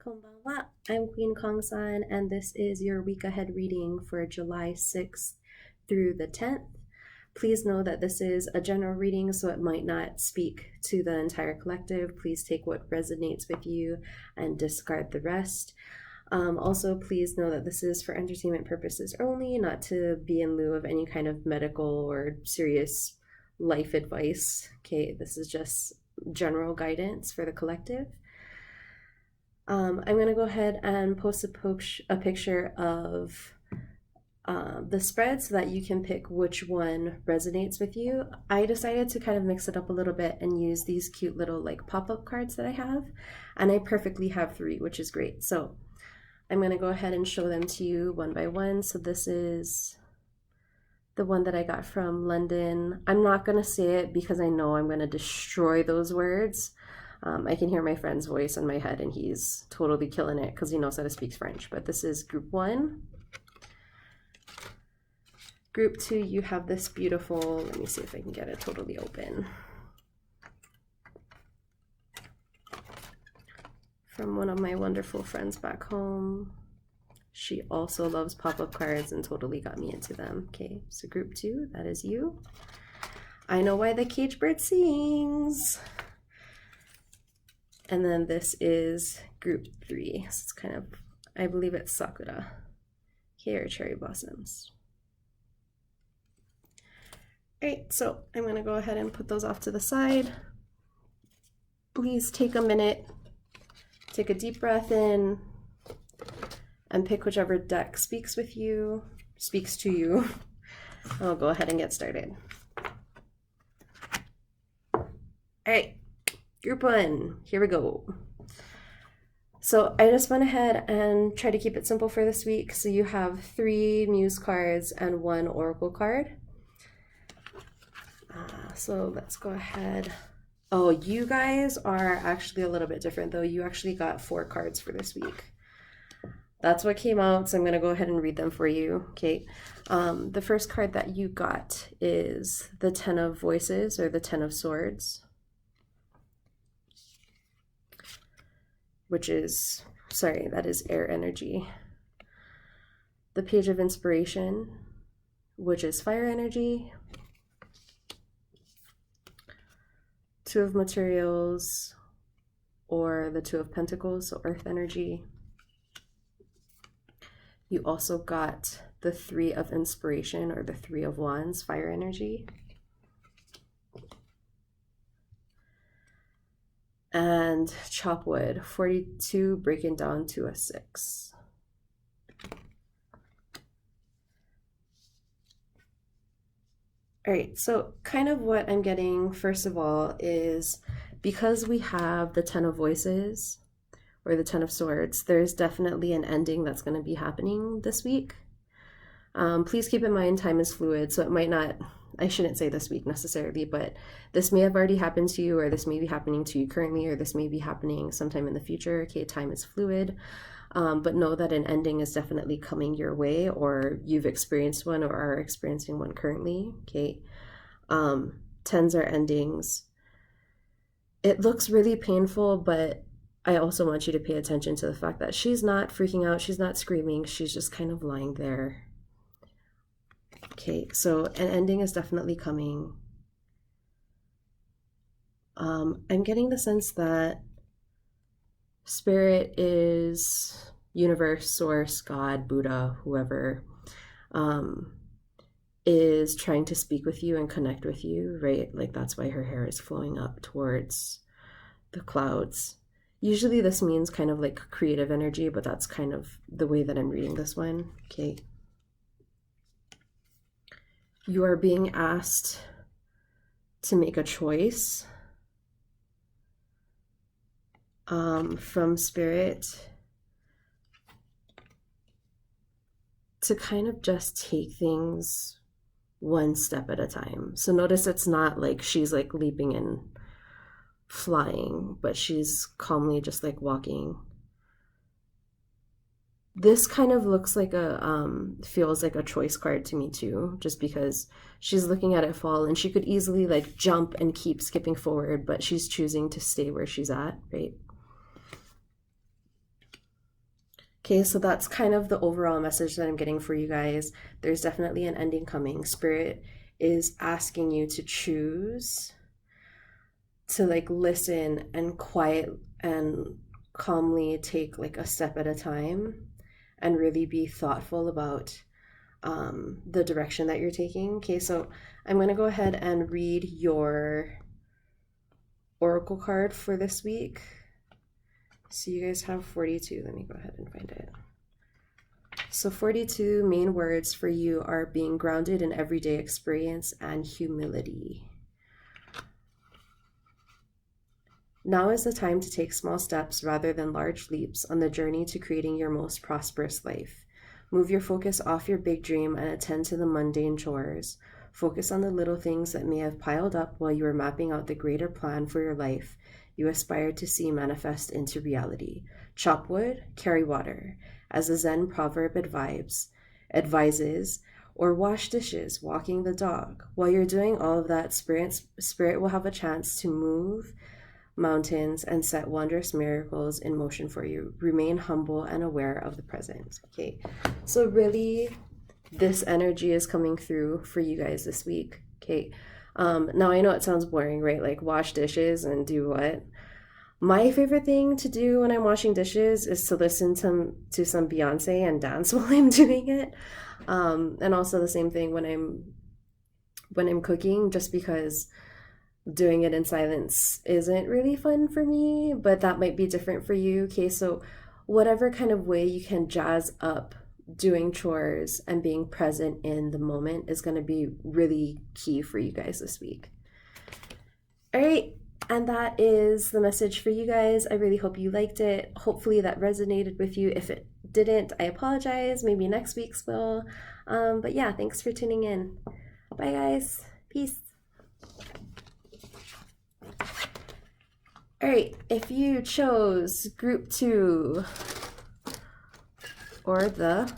Konbanwa. I'm Queen Kongsan, and this is your week ahead reading for July 6th through the 10th. Please know that this is a general reading, so it might not speak to the entire collective. Please take what resonates with you and discard the rest. Also, please know that this is for entertainment purposes only, not to be in lieu of any kind of medical or serious life advice. Okay, this is just general guidance for the collective. I'm going to go ahead and post a picture of the spread so that you can pick which one resonates with you. I decided to kind of mix it up a little bit and use these cute little like pop-up cards that I have, and I perfectly have 3, which is great. So I'm going to go ahead and show them to you one by one. So this is the one that I got from London. I'm not going to say it because I know I'm going to destroy those words. I can hear my friend's voice in my head and he's totally killing it because he knows how to speak French. But this is group 1. Group 2, you have this beautiful, let me see if I can get it totally open. From one of my wonderful friends back home. She also loves pop-up cards and totally got me into them. Okay, so group 2, that is you. I know why the cage bird sings. And then this is group 3. So it's kind of, I believe it's Sakura. Here, cherry blossoms. All right, so I'm gonna go ahead and put those off to the side. Please take a minute, take a deep breath in, and pick whichever deck speaks to you. I'll go ahead and get started. All right. Group 1, here we go. So I just went ahead and tried to keep it simple for this week. So you have 3 Muse cards and 1 Oracle card. So let's go ahead. Oh, you guys are actually a little bit different though. You actually got 4 cards for this week. That's what came out, so I'm going to go ahead and read them for you. Okay. The first card that you got is the 10 of Voices, or the 10 of Swords. Which is, sorry, that is air energy. The Page of Inspiration, which is fire energy. 2 of Materials, or the 2 of Pentacles, so earth energy. You also got the 3 of Inspiration, or the 3 of Wands, fire energy. And Chopwood, 42 breaking down to a 6. All right, so kind of what I'm getting, first of all, is because we have the 10 of Voices, or the 10 of Swords, there's definitely an ending that's going to be happening this week. Please keep in mind time is fluid, so it might not, I shouldn't say this week necessarily, but this may have already happened to you, or this may be happening to you currently, or this may be happening sometime in the future. Okay, time is fluid, but know that an ending is definitely coming your way, or you've experienced one or are experiencing one currently. Okay, 10s are endings. It looks really painful, but I also want you to pay attention to the fact that she's not freaking out, she's not screaming, she's just kind of lying there. Okay, so an ending is definitely coming. I'm getting the sense that Spirit is universe, source, God, Buddha, whoever, is trying to speak with you and connect with you, right? Like that's why her hair is flowing up towards the clouds. Usually this means kind of like creative energy, but that's kind of the way that I'm reading this one. Okay. You are being asked to make a choice from Spirit to kind of just take things one step at a time. So notice it's not like she's like leaping and flying, but she's calmly just like walking. This kind of looks like feels like a choice card to me too, just because she's looking at it fall and she could easily like jump and keep skipping forward, but she's choosing to stay where she's at, right? Okay, so that's kind of the overall message that I'm getting for you guys. There's definitely an ending coming. Spirit is asking you to choose to like listen and quiet and calmly take like a step at a time and really be thoughtful about the direction that you're taking. Okay, so I'm going to go ahead and read your oracle card for this week. So you guys have 42. Let me go ahead and find it. So 42 main words for you are being grounded in everyday experience and humility. Now is the time to take small steps rather than large leaps on the journey to creating your most prosperous life. Move your focus off your big dream and attend to the mundane chores. Focus on the little things that may have piled up while you are mapping out the greater plan for your life you aspire to see manifest into reality. Chop wood, carry water, as the Zen proverb advises, or wash dishes, walking the dog. While you're doing all of that, spirit will have a chance to move mountains and set wondrous miracles in motion for you. Remain humble and aware of the present. Okay, so really this energy is coming through for you guys this week. Okay, now I know it sounds boring, right? Like wash dishes and do what? My favorite thing to do when I'm washing dishes is to listen to some Beyonce and dance while I'm doing it. And also the same thing when I'm cooking, just because doing it in silence isn't really fun for me, but that might be different for you. Okay, so whatever kind of way you can jazz up doing chores and being present in the moment is going to be really key for you guys this week. All right, and that is the message for you guys. I really hope you liked it. Hopefully that resonated with you. If it didn't, I apologize. Maybe next week's will. But yeah, thanks for tuning in. Bye guys. Peace. All right, if you chose group 2 or the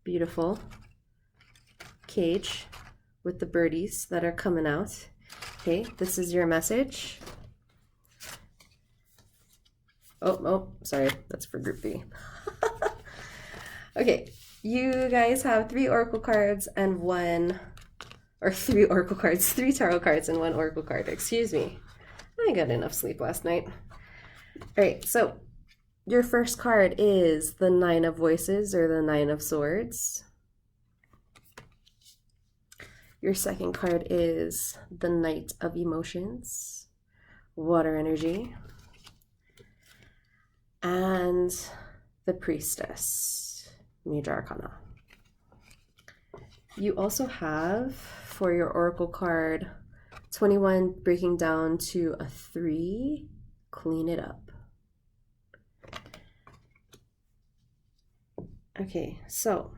beautiful cage with the birdies that are coming out, okay, this is your message. Oh, sorry, that's for group 3. Okay, you guys have 3 oracle cards and 3 tarot cards and 1 oracle card, excuse me. I got enough sleep last night. All right, so your first card is the 9 of Voices, or the 9 of Swords. Your second card is the Knight of Emotions, water energy. And the Priestess, Major Arcana. You also have, for your oracle card, 21 breaking down to a 3, clean it up. Okay, so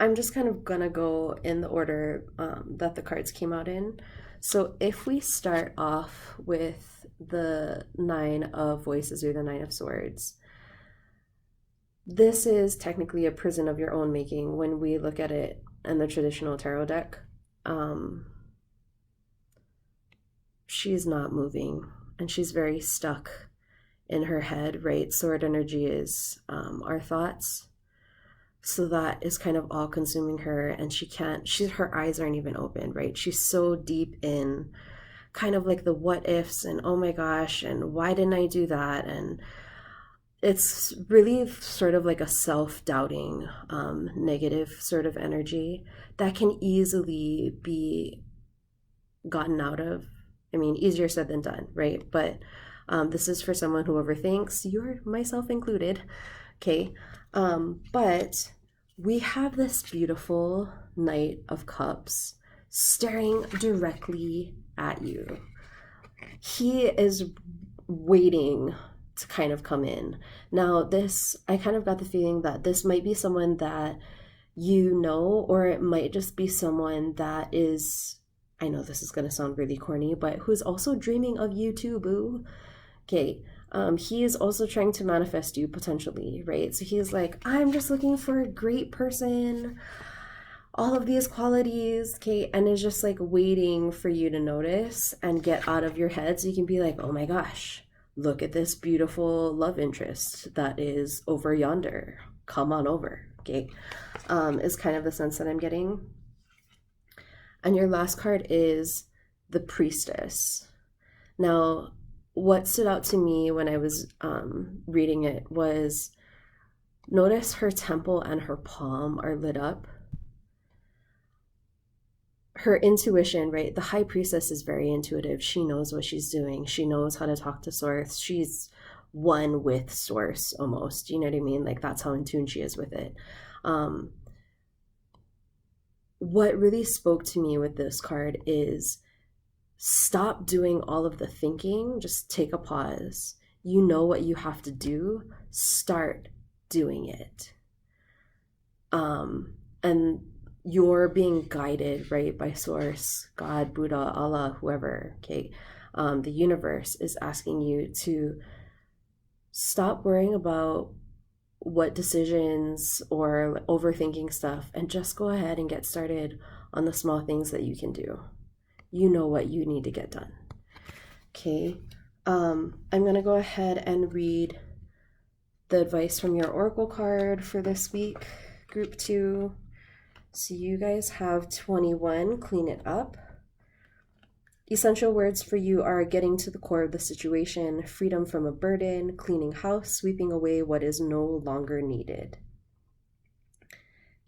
I'm just kind of gonna go in the order that the cards came out in. So if we start off with the 9 of Voices, or the 9 of Swords, this is technically a prison of your own making when we look at it in the traditional tarot deck. She's not moving and she's very stuck in her head, right? Sword energy is our thoughts. So that is kind of all consuming her, and her eyes aren't even open, right? She's so deep in kind of like the what ifs and oh my gosh, and why didn't I do that? And it's really sort of like a self-doubting, negative sort of energy that can easily be gotten out of. I mean, easier said than done, right? But this is for someone who overthinks, myself included, okay? But we have this beautiful Knight of Cups staring directly at you. He is waiting to kind of come in. Now, I kind of got the feeling that this might be someone that you know, or it might just be someone that is, I know this is going to sound really corny, but who's also dreaming of you too, boo. Okay, he is also trying to manifest you potentially, right? So he's like, I'm just looking for a great person, all of these qualities, okay, and is just like waiting for you to notice and get out of your head so you can be like, oh my gosh, look at this beautiful love interest that is over yonder. Come on over, okay? Is kind of the sense that I'm getting. And your last card is the Priestess. Now, what stood out to me when I was reading it was, notice her temple and her palm are lit up. Her intuition, right? The High Priestess is very intuitive. She knows what she's doing. She knows how to talk to Source. She's one with Source almost. You know what I mean? Like, that's how in tune she is with it. What really spoke to me with this card is, stop doing all of the thinking. Just take a pause. You know what you have to do. Start doing it. And you're being guided, right, by Source, God, Buddha, Allah, whoever, okay? The universe is asking you to stop worrying about what decisions or overthinking stuff and just go ahead and get started on the small things that you can do. You know what you need to get done. Okay, I'm gonna go ahead and read the advice from your Oracle card for this week, group 2. So you guys have 21, clean it up. Essential words for you are getting to the core of the situation, freedom from a burden, cleaning house, sweeping away what is no longer needed.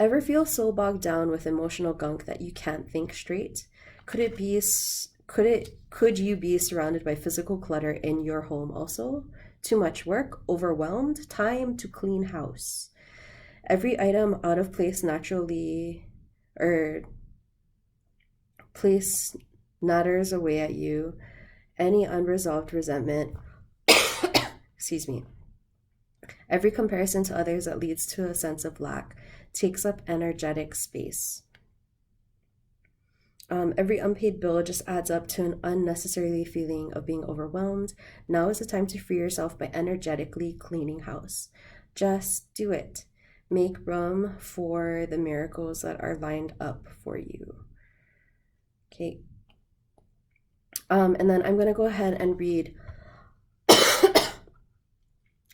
Ever feel so bogged down with emotional gunk that you can't think straight? Could you be surrounded by physical clutter in your home also? Too much work, overwhelmed, time to clean house. Every item out of place naturally, or place natters away at you. Any unresolved resentment, excuse me. Every comparison to others that leads to a sense of lack takes up energetic space. Every unpaid bill just adds up to an unnecessary feeling of being overwhelmed. Now is the time to free yourself by energetically cleaning house. Just do it. Make room for the miracles that are lined up for you. Okay. And then I'm going to go ahead and read.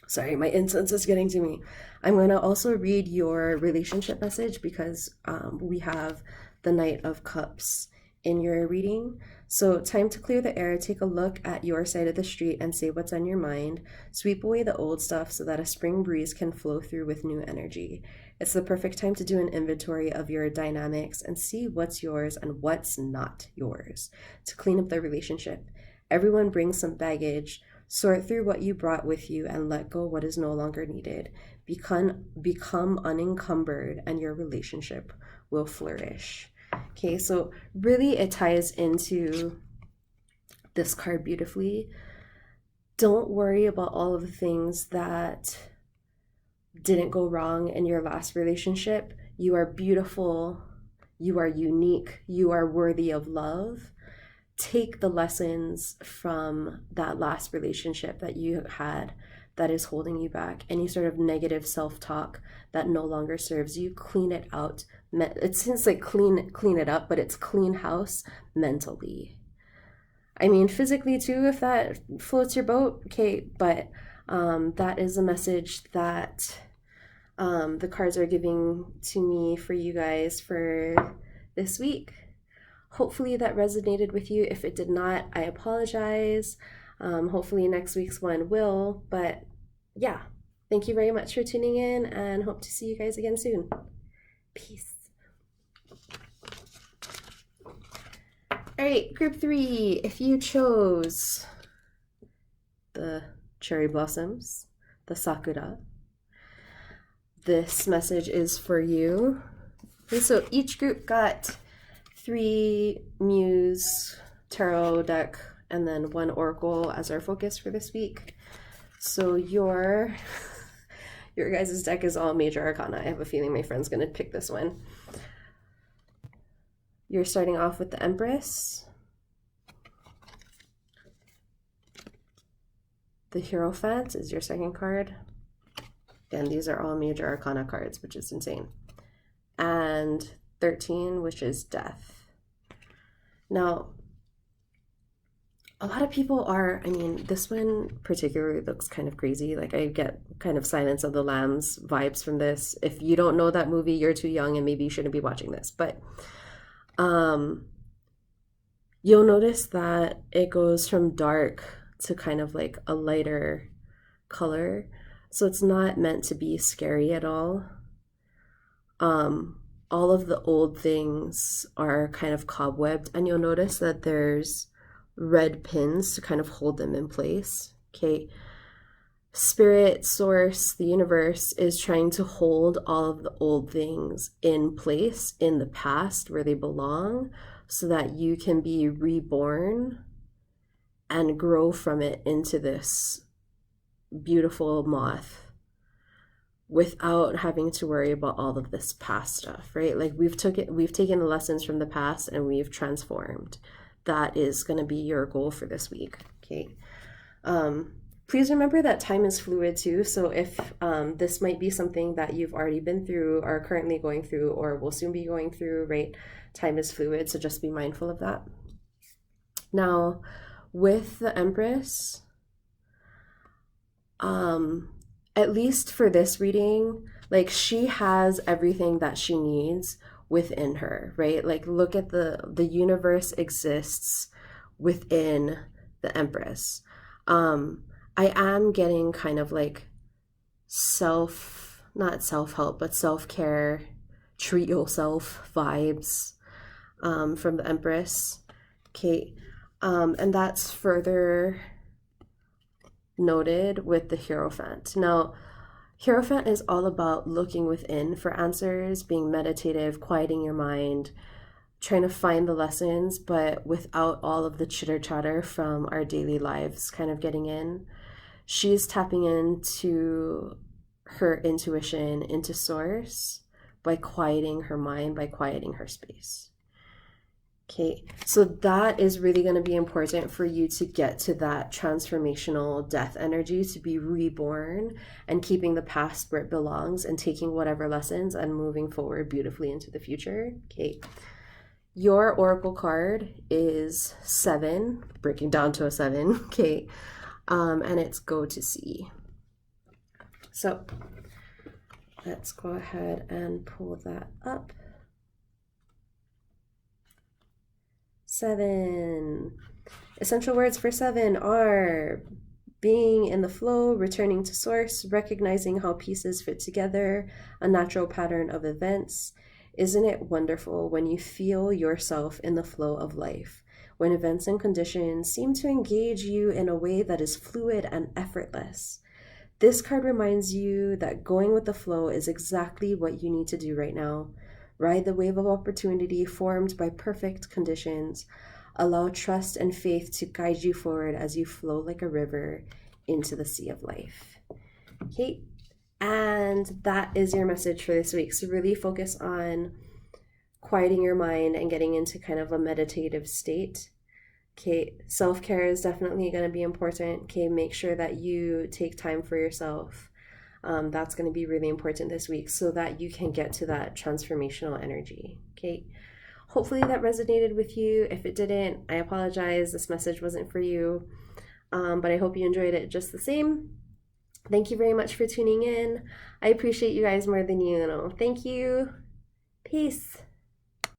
Sorry, my incense is getting to me. I'm going to also read your relationship message because we have the Knight of Cups in your reading. So time to clear the air, take a look at your side of the street and say what's on your mind. Sweep away the old stuff so that a spring breeze can flow through with new energy. It's the perfect time to do an inventory of your dynamics and see what's yours and what's not yours to clean up the relationship. Everyone brings some baggage. Sort through what you brought with you and let go what is no longer needed. Become unencumbered and your relationship will flourish. Okay, so really it ties into this card beautifully. Don't worry about all of the things that didn't go wrong in your last relationship. You are beautiful. You are unique. You are worthy of love. Take the lessons from that last relationship that you had that is holding you back. Any sort of negative self-talk that no longer serves you, clean it out. It seems like clean it up, but it's clean house mentally. I mean, physically too, if that floats your boat, okay, but that is a message that the cards are giving to me for you guys for this week. Hopefully that resonated with you. If it did not, I apologize. Hopefully next week's one will. But yeah, thank you very much for tuning in and hope to see you guys again soon. Peace. All right, group 3. If you chose the cherry blossoms, the sakura, this message is for you. Okay, so each group got 3 Muse tarot deck and then 1 Oracle as our focus for this week. So your guys' deck is all major arcana. I have a feeling my friend's gonna pick this one. You're starting off with the Empress, the Hierophant is your second card. Again, these are all major arcana cards, which is insane. And 13, which is Death. Now, a lot of people are, I mean, this one particularly looks kind of crazy. Like I get kind of Silence of the Lambs vibes from this. If you don't know that movie, you're too young and maybe you shouldn't be watching this. But um you'll notice that it goes from dark to kind of like a lighter color. So it's not meant to be scary at all. All of the old things are kind of cobwebbed, and you'll notice that there's red pins to kind of hold them in place. Okay. Spirit, source, the universe is trying to hold all of the old things in place in the past where they belong so that you can be reborn and grow from it into this beautiful moth without having to worry about all of this past stuff, right? Like we've taken the lessons from the past and we've transformed. That is going to be your goal for this week. Okay. Please remember that time is fluid too. So if this might be something that you've already been through, are currently going through, or will soon be going through, right? Time is fluid. So just be mindful of that. Now, with the Empress, at least for this reading, like she has everything that she needs within her, right? Like look at the universe exists within the Empress. I am getting kind of like not self-help, but self-care, treat yourself vibes from the Empress. Okay. And that's further noted with the Hierophant. Now, Hierophant is all about looking within for answers, being meditative, quieting your mind, trying to find the lessons, but without all of the chitter chatter from our daily lives kind of getting in. She's tapping into her intuition, into source, by quieting her mind, by quieting her space. Okay, so that is really going to be important for you to get to that transformational death energy, to be reborn and keeping the past where it belongs and taking whatever lessons and moving forward beautifully into the future. Okay, your oracle card is 7, breaking down to a 7. Okay, and it's go to sea. So let's go ahead and pull that up. 7. Essential words for 7 are being in the flow, returning to source, recognizing how pieces fit together, a natural pattern of events. Isn't it wonderful when you feel yourself in the flow of life, when events and conditions seem to engage you in a way that is fluid and effortless? This card reminds you that going with the flow is exactly what you need to do right now. Ride the wave of opportunity formed by perfect conditions. Allow trust and faith to guide you forward as you flow like a river into the sea of life. Okay, and that is your message for this week. So really focus on quieting your mind and getting into kind of a meditative state. Okay, self-care is definitely going to be important. Okay, make sure that you take time for yourself. That's going to be really important this week so that you can get to that transformational energy. Okay, hopefully that resonated with you. If it didn't, I apologize. This message wasn't for you, but I hope you enjoyed it just the same. Thank you very much for tuning in. I appreciate you guys more than you know. Thank you. Peace.